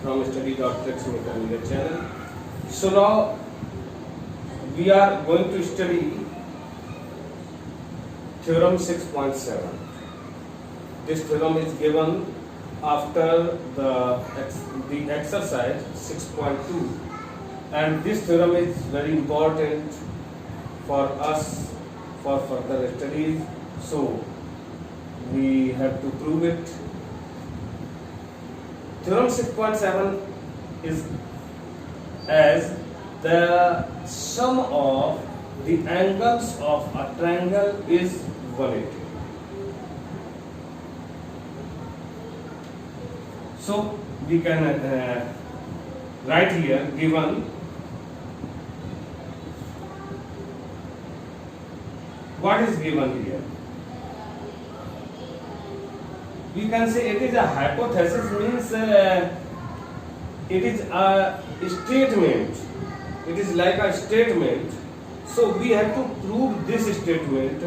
from study.tricks Media channel. So now we are going to study theorem 6.7. This theorem is given after the exercise 6.2, and this theorem is very important for us for further studies. So we have to prove it. Theorem 6.7 is as the sum of the angles of a triangle is 180. So we can write here given what is given here. We can say it is a hypothesis, means it is a statement. It is like a statement. So we have to prove this statement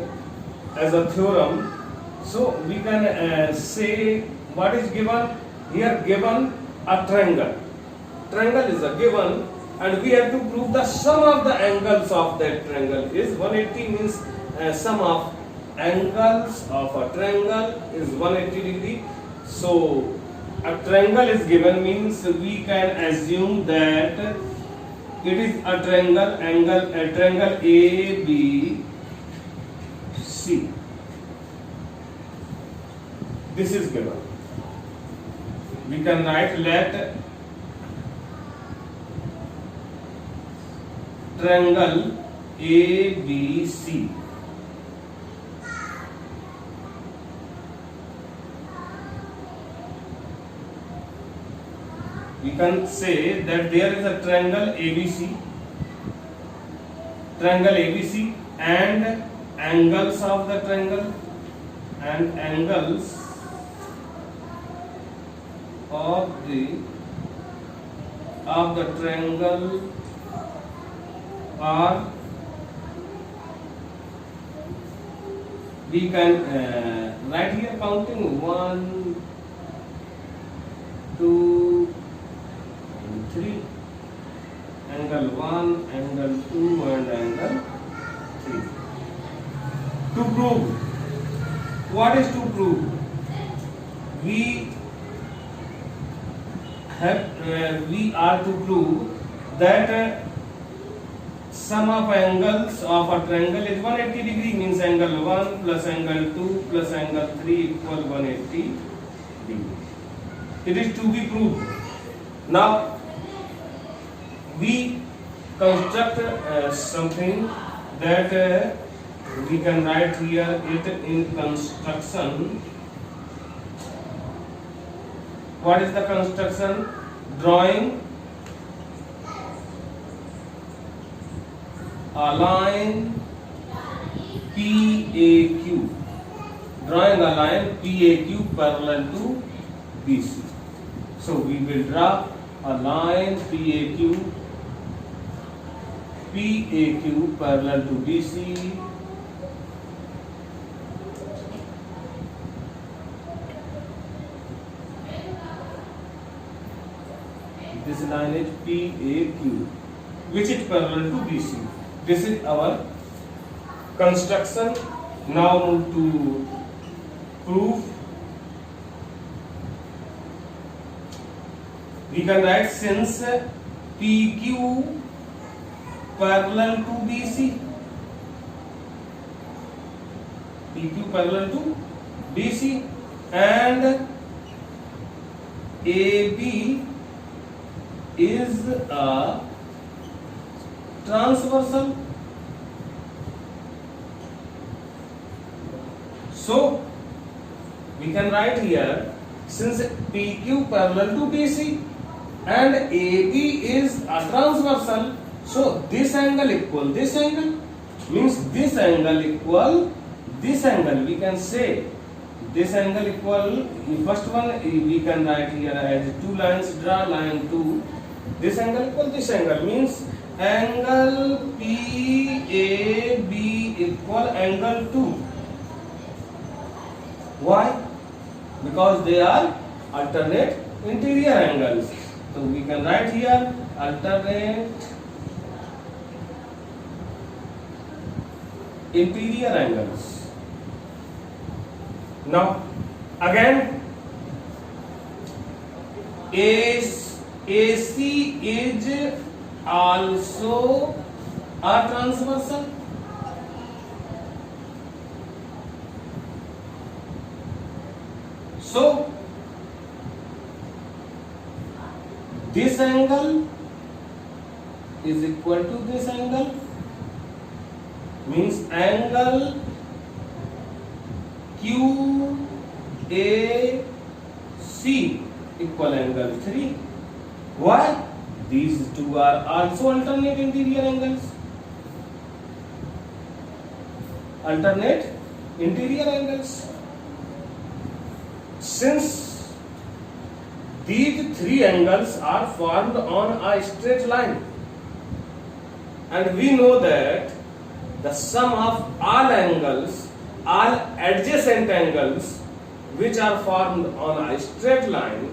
as a theorem. So we can say what is given here. Given a triangle. Triangle is a given, and we have to prove the sum of the angles of that triangle is 180, means sum of angles of a triangle is 180 degree. So a triangle is given, means we can assume that it is a triangle ABC. This is given. We can write let triangle ABC we can say that there is a triangle ABC and angles of the triangle of the triangle are, we can write here counting 1, 2 and 3, angle 1, angle 2 and angle 3. To prove, what is to prove? We are to prove that sum of angles of a triangle is 180 degree, means angle 1 plus angle 2 plus angle 3 equal 180 degree. It is to be proved. Now we construct something that we can write here it in construction. What is the construction? Drawing a line PAQ. Drawing a line PAQ parallel to BC. So we will draw a line PAQ parallel to BC. This line is PAQ, which is parallel to BC. This is our construction. Now move to proof. We can write since PQ parallel to BC, and AB is a transversal. So we can write here since PQ parallel to BC and AB is a transversal, so this angle equal this angle, means this angle equal this angle. We can say this angle equal, first one we can write here as two lines, draw line 2, this angle equal this angle, means angle PAB equal angle 2. Why? Because they are alternate interior angles. So we can write here alternate interior angles. Now again AC is also a transversal. So this angle is equal to this angle, means angle QAC equal angle 3. Why? These two are also alternate interior angles. Alternate interior angles. Since these three angles are formed on a straight line, and we know that the sum of all angles, all adjacent angles which are formed on a straight line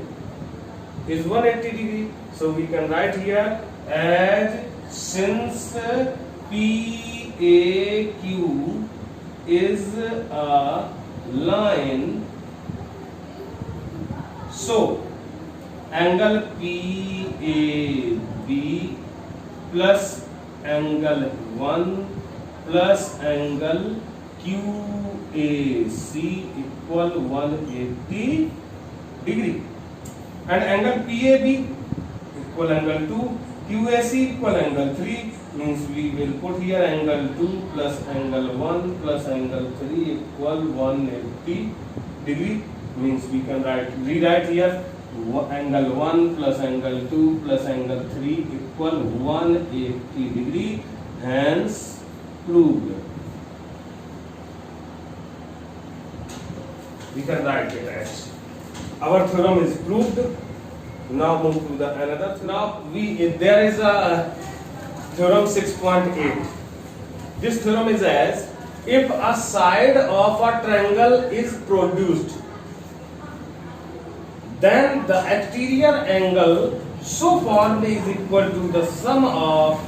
is 180 degree. So we can write here as since PAQ is a line, so angle PAB plus angle 1 plus angle QAC equal 180 degree, and angle PAB equal angle 2, QAC equal angle 3, means we will put here angle 2 plus angle 1 plus angle 3 equal 180 degree, means we can rewrite here angle 1 plus angle 2 plus angle 3 equal 180 degree, hence proved. We can write it as our theorem is proved. Now move to the another. Now there is a theorem 6.8. This theorem is as if a side of a triangle is produced, then the exterior angle so formed is equal to the sum of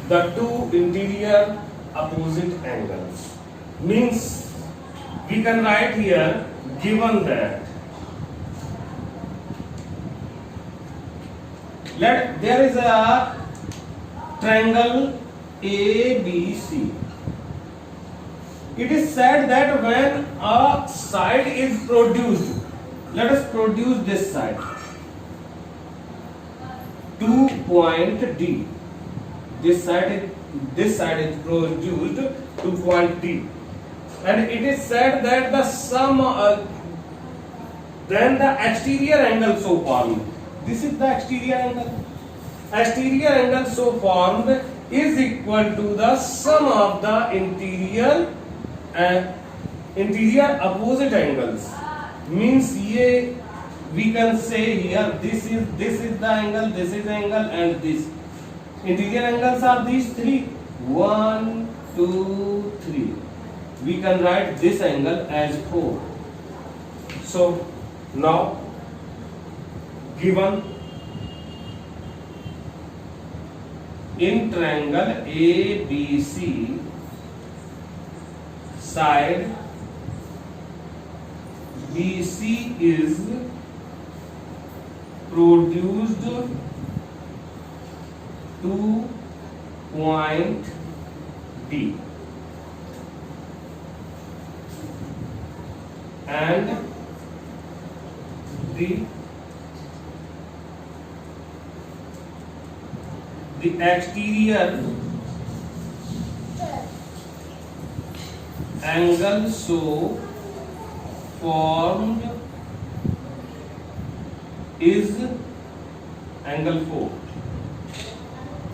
the two interior opposite angles. Means we can write here, given that there is a triangle ABC. It is said that when a side is produced, let us produce this side, 2 point D. This side is produced 2 point D, and it is said that the sum then the exterior angle so formed. This is the exterior angle. Exterior angle so formed is equal to the sum of the interior opposite angles. Means ye we can say here this is the angle, this is the angle, and this interior angles are these three, 1, 2, 3. We can write this angle as 4. So now given in triangle ABC, side BC is produced 2 point D, and the exterior angle so formed is angle 4.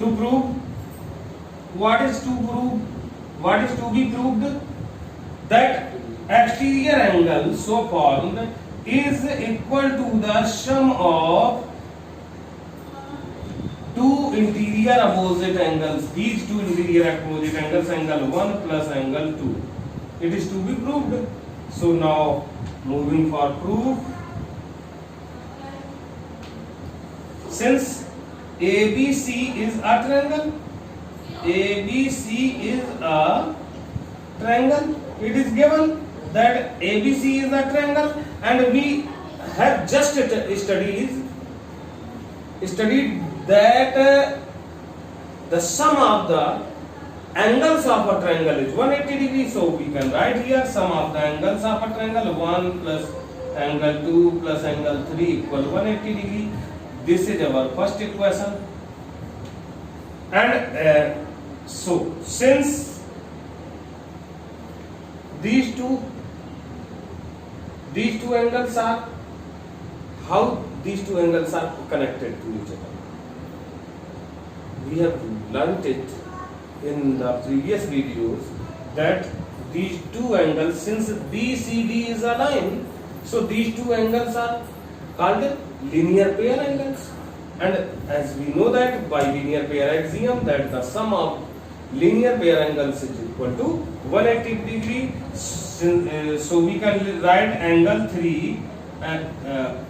To prove, what is to be proved? That exterior angle so formed is equal to the sum of two interior opposite angles. These two interior opposite angles, angle 1 plus angle 2. It is to be proved. So now moving for proof. since ABC is a triangle, ABC is a triangle, it is given that ABC is a triangle, and we have just studied that the sum of the angles of a triangle is 180 degrees. So we can write here sum of the angles of a triangle, 1 plus angle 2 plus angle 3 equal 180 degree. This is our first equation. And so since these two angles are, how these two angles are connected to each other, we have learnt it in the previous videos, that these two angles, since BCD is a line, so these two angles are called linear pair angles. And as we know that by linear pair axiom, that the sum of linear pair angles is equal to 180 degree. So we can write angle 3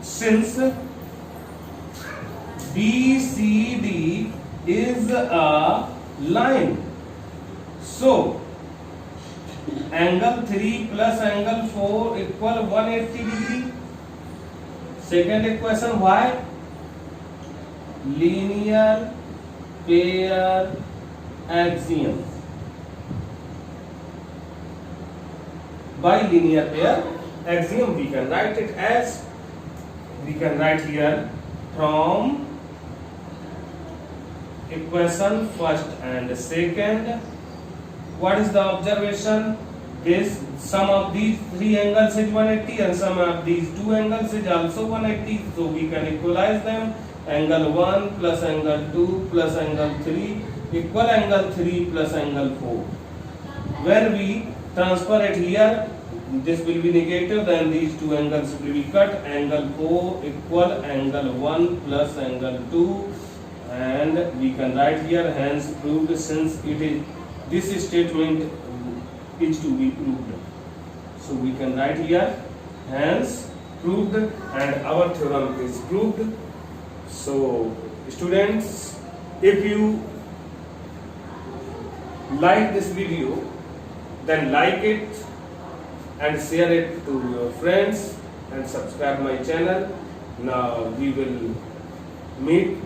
since BCD is a line, so angle 3 plus angle 4 equal 180 degree. Second equation, why? Linear pair axiom. By linear pair axiom we can write it as, we can write here from equation first and second. What is the observation? This sum of these three angles is 180 and sum of these two angles is also 180. So we can equalize them. Angle 1 plus angle 2 plus angle 3 equal angle 3 plus angle 4. When we transfer it here, this will be negative, then these two angles will be cut. Angle 4 equal angle 1 plus angle 2, and we can write here hence proved, since it is this statement is to be proved. So we can write here hence proved, and our theorem is proved. So students, if you like this video, then like it and share it to your friends and subscribe my channel. Now we will meet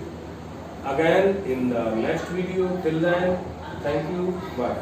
again in the next video. Till then, thank you, bye.